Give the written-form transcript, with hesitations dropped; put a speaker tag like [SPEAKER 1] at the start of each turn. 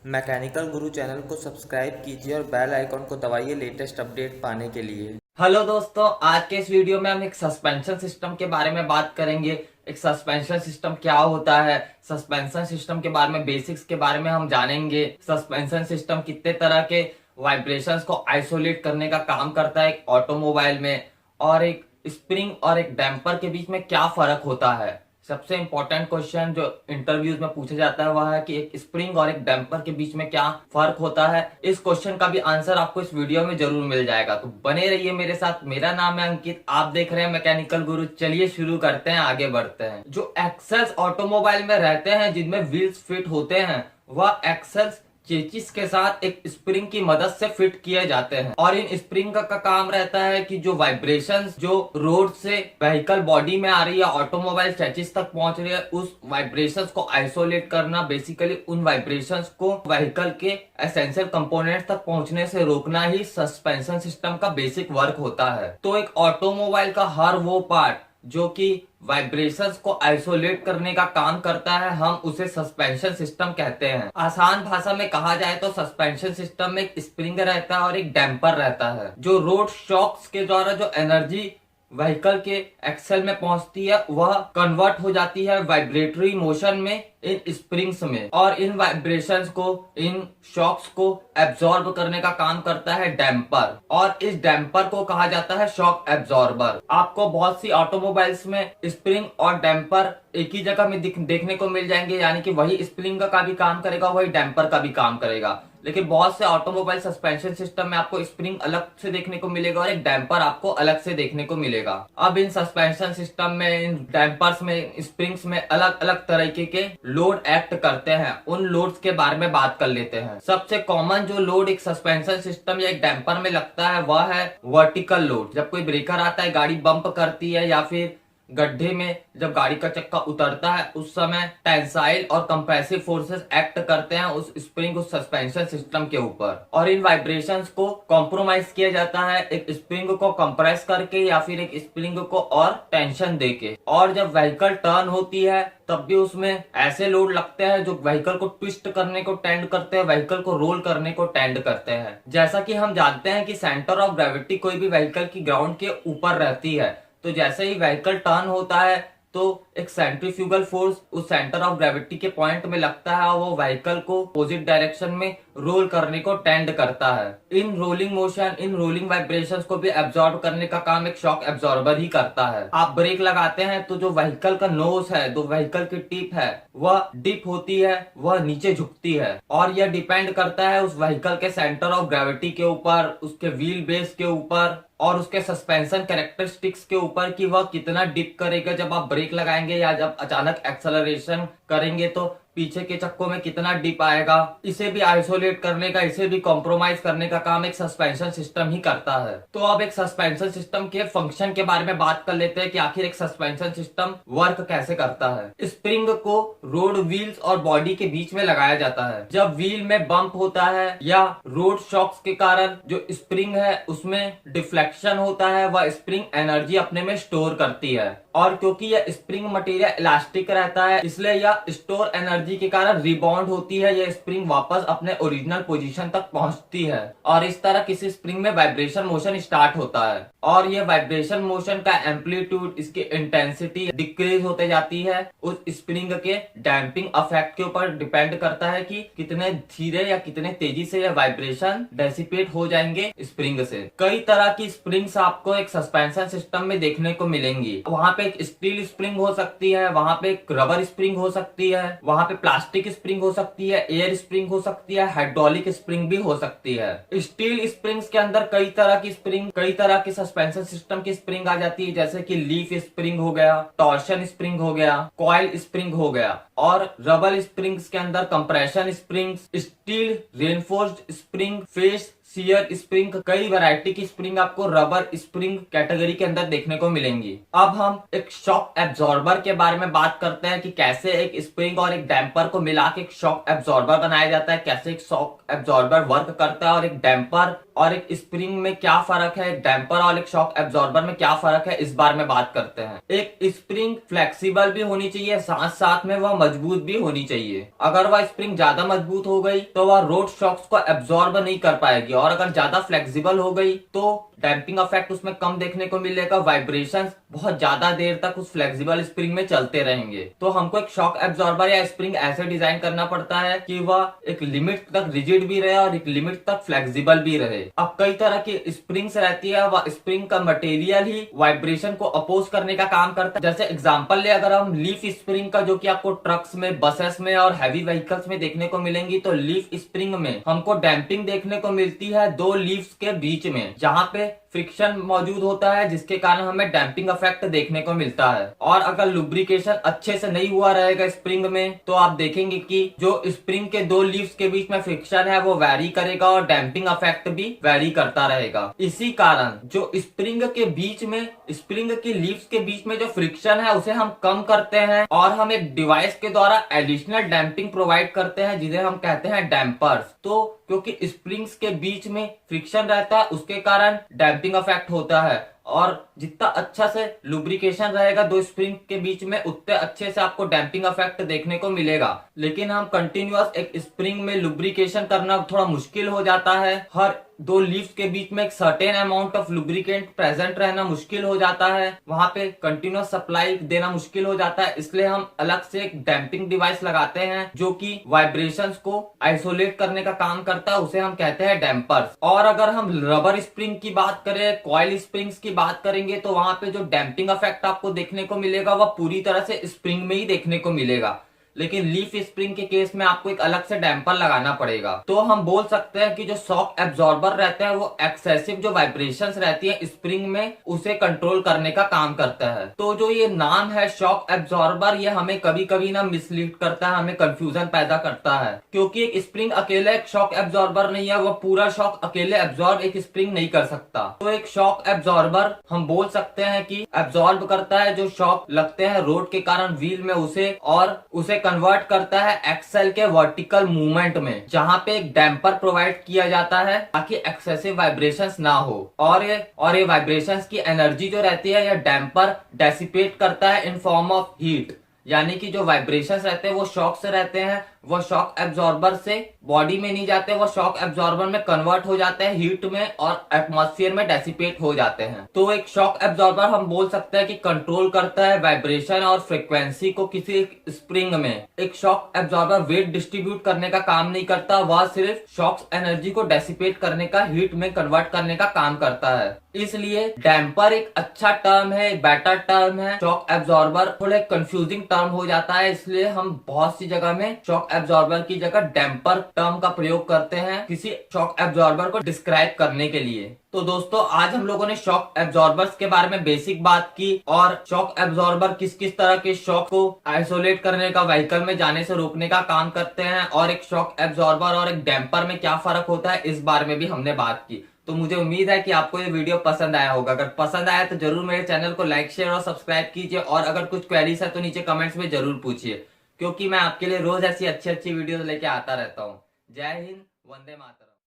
[SPEAKER 1] Mechanical गुरु channel को subscribe कीजिए और बेल आइकॉन को दबाइए लेटेस्ट अपडेट पाने के लिए।
[SPEAKER 2] हेलो दोस्तों, आज के इस वीडियो में हम एक सस्पेंशन सिस्टम के बारे में बात करेंगे। एक सस्पेंशन सिस्टम क्या होता है, सस्पेंशन सिस्टम के बारे में बेसिक्स के बारे में हम जानेंगे। सस्पेंशन सिस्टम कितने तरह के वाइब्रेशंस को आइसोलेट करने का काम करता है एक ऑटोमोबाइल में, और एक स्प्रिंग और एक डैम्पर के बीच में क्या फर्क होता है। सबसे इंपॉर्टेंट क्वेश्चन जो इंटरव्यूज में पूछा जाता है वह है कि एक स्प्रिंग और एक डैम्पर के बीच में क्या फर्क होता है। इस क्वेश्चन का भी आंसर आपको इस वीडियो में जरूर मिल जाएगा, तो बने रहिए मेरे साथ। मेरा नाम है अंकित, आप देख रहे हैं मैकेनिकल गुरु। चलिए शुरू करते हैं, आगे बढ़ते हैं। जो एक्सेल्स ऑटोमोबाइल में रहते हैं जिनमें व्हील्स फिट होते हैं, वह एक्सेल्स चेचिस के साथ एक स्प्रिंग की मदद से फिट किए जाते हैं, और इन स्प्रिंग का काम रहता है कि जो वाइब्रेशंस जो रोड से व्हीकल बॉडी में आ रही है, ऑटोमोबाइल चेचिस तक पहुंच रही है, उस वाइब्रेशंस को आइसोलेट करना, बेसिकली उन वाइब्रेशंस को व्हीकल के एसेंशियल कंपोनेंट्स तक पहुंचने से रोकना ही सस्पेंशन सिस्टम का बेसिक वर्क होता है। तो एक ऑटोमोबाइल का हर वो पार्ट जो कि वाइब्रेशंस को आइसोलेट करने का काम करता है, हम उसे सस्पेंशन सिस्टम कहते हैं। आसान भाषा में कहा जाए तो सस्पेंशन सिस्टम में एक स्प्रिंग रहता है और एक डैम्पर रहता है। जो रोड शॉक्स के द्वारा जो एनर्जी व्हीकल के एक्सेल में पहुंचती है, वह कन्वर्ट हो जाती है वाइब्रेटरी मोशन में इन स्प्रिंग्स में, और इन वाइब्रेशंस को, इन शॉक्स को एब्जॉर्ब करने का काम करता है डैम्पर, और इस डैम्पर को कहा जाता है शॉक एब्जॉर्बर। आपको बहुत सी ऑटोमोबाइल्स में स्प्रिंग और डैम्पर एक ही जगह में देखने को मिल जाएंगे, यानी कि वही स्प्रिंग का भी काम करेगा, वही डैम्पर का भी काम करेगा। लेकिन बहुत से ऑटोमोबाइल सस्पेंशन सिस्टम में आपको स्प्रिंग अलग से देखने को मिलेगा और एक डैम्पर आपको अलग से देखने को मिलेगा। अब इन सस्पेंशन सिस्टम में, इन डैम्पर्स में, स्प्रिंग्स में अलग अलग तरीके के लोड एक्ट करते हैं। उन लोड्स के बारे में बात कर लेते हैं। सबसे कॉमन जो लोड एक सस्पेंशन सिस्टम या एक डैम्पर में लगता है वह है वर्टिकल लोड। जब कोई ब्रेकर आता है, गाड़ी बम्प करती है, या फिर गड्ढे में जब गाड़ी का चक्का उतरता है, उस समय टेंसाइल और कंप्रेसिव फोर्सेस एक्ट करते हैं उस स्प्रिंग, उस सस्पेंशन सिस्टम के ऊपर, और इन वाइब्रेशंस को कॉम्प्रोमाइज किया जाता है एक स्प्रिंग को कंप्रेस करके या फिर एक स्प्रिंग को और टेंशन देके। और जब व्हीकल टर्न होती है तब भी उसमें ऐसे लोड लगते हैं जो व्हीकल को ट्विस्ट करने को टेंड करते हैं, व्हीकल को रोल करने को टेंड करते हैं। जैसा कि हम जानते हैं कि सेंटर ऑफ ग्रेविटी कोई भी व्हीकल की ग्राउंड के ऊपर रहती है, तो जैसे ही व्हीकल टर्न होता है तो एक सेंट्रीफ्यूगल फोर्स उस सेंटर ऑफ ग्रेविटी के पॉइंट में लगता है और वो व्हीकल को अपोजिट डायरेक्शन में रोल करने को टेंड करता है। In rolling motion, in rolling vibrations को भी एब्जॉर्ब करने का काम एक शॉक एब्जॉर्बर ही करता है। आप ब्रेक लगाते हैं तो जो व्हीकल का नोज है, जो व्हीकल की टिप है, वह डिप होती है, वह नीचे झुकती है, और यह डिपेंड करता है उस व्हीकल के सेंटर ऑफ ग्रेविटी के ऊपर, उसके व्हील बेस के ऊपर और उसके सस्पेंशन कैरेक्टरिस्टिक्स के ऊपर कि वह कितना डिप करेगा जब आप ब्रेक लगाएंगे, या जब अचानक एक्सेलरेशन करेंगे तो पीछे के चक्कों में कितना डिप आएगा। इसे भी आइसोलेट करने का, इसे भी कॉम्प्रोमाइज करने का काम एक सस्पेंशन सिस्टम ही करता है। तो अब एक सस्पेंशन सिस्टम के फंक्शन के बारे में बात कर लेते हैं कि आखिर एक सस्पेंशन सिस्टम वर्क कैसे करता है। स्प्रिंग को रोड व्हील्स और बॉडी के बीच में लगाया जाता है। जब व्हील में बम्प होता है या रोड शॉक्स के कारण जो स्प्रिंग है उसमें डिफ्लेक्शन होता है, वह स्प्रिंग एनर्जी अपने में स्टोर करती है, और क्योंकि यह स्प्रिंग मटेरियल इलास्टिक रहता है, इसलिए यह स्टोर एनर्जी के कारण रिबाउंड होती है। यह स्प्रिंग वापस अपने ओरिजिनल पोजीशन तक पहुंचती है, और इस तरह किसी स्प्रिंग में वाइब्रेशन मोशन स्टार्ट होता है, और यह वाइब्रेशन मोशन का एम्पलीट्यूड, इसकी इंटेंसिटी डिक्रीज होते जाती है। उस स्प्रिंग के डैम्पिंग इफेक्ट के ऊपर डिपेंड करता है कि कितने धीरे या कितने तेजी से यह वाइब्रेशन डेसिपेट हो जाएंगे स्प्रिंग से। कई तरह की स्प्रिंग्स आपको एक सस्पेंशन सिस्टम में देखने को मिलेंगी। वहां पे एक स्टील स्प्रिंग हो सकती है, वहां पे एक रबर स्प्रिंग हो सकती है, वहां पे प्लास्टिक स्प्रिंग हो सकती है, एयर स्प्रिंग हो सकती है, हाइड्रोलिक स्प्रिंग भी हो सकती है। स्टील स्प्रिंग्स के अंदर कई तरह की स्प्रिंग, कई तरह की सस्पेंशन सिस्टम की स्प्रिंग आ जाती है, जैसे कि लीफ स्प्रिंग हो गया, टॉर्शन स्प्रिंग हो गया, कॉइल स्प्रिंग हो गया। और रबर स्प्रिंग्स के अंदर compression springs, steel reinforced spring, face shear spring, कई वैरायटी की स्प्रिंग आपको रबर स्प्रिंग कैटेगरी के अंदर देखने को मिलेंगी। अब हम एक शॉक एब्जॉर्बर के बारे में बात करते हैं कि कैसे एक स्प्रिंग और एक डैम्पर को मिला के एक शॉक एब्जॉर्बर बनाया जाता है, कैसे एक शॉक एब्जॉर्बर वर्क करता है और एक डैम्पर और एक स्प्रिंग में क्या फर्क है, एक डैम्पर और एक शॉक एब्जॉर्बर में क्या फर्क है, इस बारे में बात करते हैं। एक स्प्रिंग फ्लेक्सिबल भी होनी चाहिए, साथ साथ में वह मजबूत भी होनी चाहिए। अगर वह स्प्रिंग ज्यादा मजबूत हो गई तो वह रोड शॉक्स को एब्जॉर्ब नहीं कर पाएगी, और अगर ज्यादा फ्लेक्सिबल हो गई तो डैम्पिंग इफेक्ट उसमें कम देखने को मिलेगा, वाइब्रेशंस बहुत ज्यादा देर तक उस फ्लेक्सिबल स्प्रिंग में चलते रहेंगे। तो हमको एक शॉक एब्जॉर्बर या स्प्रिंग ऐसे डिजाइन करना पड़ता है कि वह एक लिमिट तक रिजिड भी रहे और एक लिमिट तक फ्लेक्सिबल भी रहे। अब कई तरह की स्प्रिंग्स रहती है, वह स्प्रिंग का मटेरियल ही वाइब्रेशन को अपोज करने का काम करता है। जैसे एग्जांपल ले अगर हम लीफ स्प्रिंग का, जो कि आपको ट्रक्स में, बसेस में और हैवी व्हीकल्स में देखने को मिलेंगी, तो लीफ स्प्रिंग में हमको डैम्पिंग देखने को मिलती है दो लीव्स के बीच में, जहाँ पे फ्रिक्शन मौजूद होता है, जिसके कारण हमें डैम्पिंग इफेक्ट देखने को मिलता है। और अगर लुब्रिकेशन अच्छे से नहीं हुआ रहेगा स्प्रिंग में, तो आप देखेंगे कि जो स्प्रिंग के दो लीव्स के बीच में फ्रिक्शन है वो वैरी करेगा और डैम्पिंग इफेक्ट भी वैरी करता रहेगा। इसी कारण जो स्प्रिंग के बीच में, स्प्रिंग के लीव्स के बीच में जो फ्रिक्शन है उसे हम कम करते हैं और हम एक डिवाइस के द्वारा एडिशनल डैम्पिंग प्रोवाइड करते हैं, जिन्हें हम कहते हैं डैम्पर्स। तो क्योंकि स्प्रिंग्स के बीच में फ्रिक्शन रहता है, उसके कारण डैम्पिंग इफेक्ट होता है, और जितना अच्छा से लुब्रिकेशन रहेगा दो स्प्रिंग के बीच में, उतने अच्छे से आपको डैम्पिंग इफेक्ट देखने को मिलेगा। लेकिन हम कंटिन्यूअस एक स्प्रिंग में लुब्रिकेशन करना थोड़ा मुश्किल हो जाता है, हर दो लीव्स के बीच में एक certain amount of lubricant present रहना मुश्किल हो जाता है, वहां पे कंटिन्यूअस सप्लाई देना मुश्किल हो जाता है। इसलिए हम अलग से एक डैम्पिंग डिवाइस लगाते हैं जो कि वाइब्रेशंस को आइसोलेट करने का काम करता है, उसे हम कहते हैं डैम्पर्स। और अगर हम रबर स्प्रिंग की बात करें, कॉइल स्प्रिंग्स की बात करेंगे, तो वहां पे जो डैम्पिंग इफेक्ट आपको देखने को मिलेगा वह पूरी तरह से स्प्रिंग में ही देखने को मिलेगा। लेकिन लीफ स्प्रिंग के केस में आपको एक अलग से डैम्पर लगाना पड़ेगा। तो हम बोल सकते हैं कि जो शॉक एब्जॉर्बर रहते हैं वो एक्सेसिव जो वाइब्रेशंस रहती है स्प्रिंग में, उसे कंट्रोल करने का काम करता है। तो जो ये नाम है शॉक एब्जॉर्बर, ये हमें कभी कभी ना मिसलीड करता है, हमें कंफ्यूजन पैदा करता है, क्योंकि एक स्प्रिंग अकेले एक शॉक एब्जॉर्बर नहीं है, वो पूरा शॉक अकेले एब्जॉर्ब एक स्प्रिंग नहीं कर सकता। तो एक शॉक एब्जॉर्बर हम बोल सकते हैं कि एब्जॉर्ब करता है जो शॉक लगते हैं रोड के कारण व्हील में, उसे कन्वर्ट करता है एक्सेल के वर्टिकल मूवमेंट में, जहां पे एक डैम्पर प्रोवाइड किया जाता है ताकि एक्सेसिव वाइब्रेशंस ना हो। और ये वाइब्रेशंस की एनर्जी जो रहती है, यह डैम्पर डेसिपेट करता है इन फॉर्म ऑफ हीट, यानी कि जो वाइब्रेशंस रहते हैं वो शॉक से रहते हैं, वो शॉक एब्जॉर्बर से बॉडी में नहीं जाते, वो शॉक एब्जॉर्बर में कन्वर्ट हो जाते हैं हीट में और एटमॉस्फेयर में डेसिपेट हो जाते हैं। तो एक शॉक एब्जॉर्बर हम बोल सकते हैं कि कंट्रोल करता है वाइब्रेशन और फ्रीक्वेंसी को किसी स्प्रिंग में। एक शॉक एब्जॉर्बर वेट डिस्ट्रीब्यूट करने का काम नहीं करता, वह सिर्फ शॉक एनर्जी को डेसिपेट करने का, हीट में कन्वर्ट करने का काम करता है। इसलिए डैम्पर एक अच्छा टर्म है, एक बेटर टर्म है। शॉक एब्जॉर्बर थोड़ा कंफ्यूजिंग टर्म हो जाता है, इसलिए हम बहुत सी जगह में शॉक एब्जॉर्बर की जगह डैम्पर टर्म का प्रयोग करते हैं किसी शॉक एब्जॉर्बर को डिस्क्राइब करने के लिए। तो दोस्तों, आज हम लोगों ने शॉक एब्जॉर्बर्स के बारे में बेसिक बात की, और शॉक एब्जॉर्बर किस किस तरह के शॉक को आइसोलेट करने का, व्हीकल में जाने से रोकने का काम करते हैं, और एक शॉक एब्जॉर्बर और एक डैम्पर में क्या फर्क होता है, इस बारे में भी हमने बात की। तो मुझे उम्मीद है कि आपको ये वीडियो पसंद आया होगा। अगर पसंद आया तो जरूर मेरे चैनल को लाइक, शेयर और सब्सक्राइब कीजिए, और अगर कुछ क्वेरीज है तो नीचे कमेंट्स में जरूर पूछिए, क्योंकि मैं आपके लिए रोज ऐसी अच्छी अच्छी वीडियोस लेके आता रहता हूँ। जय हिंद, वंदे मातरम।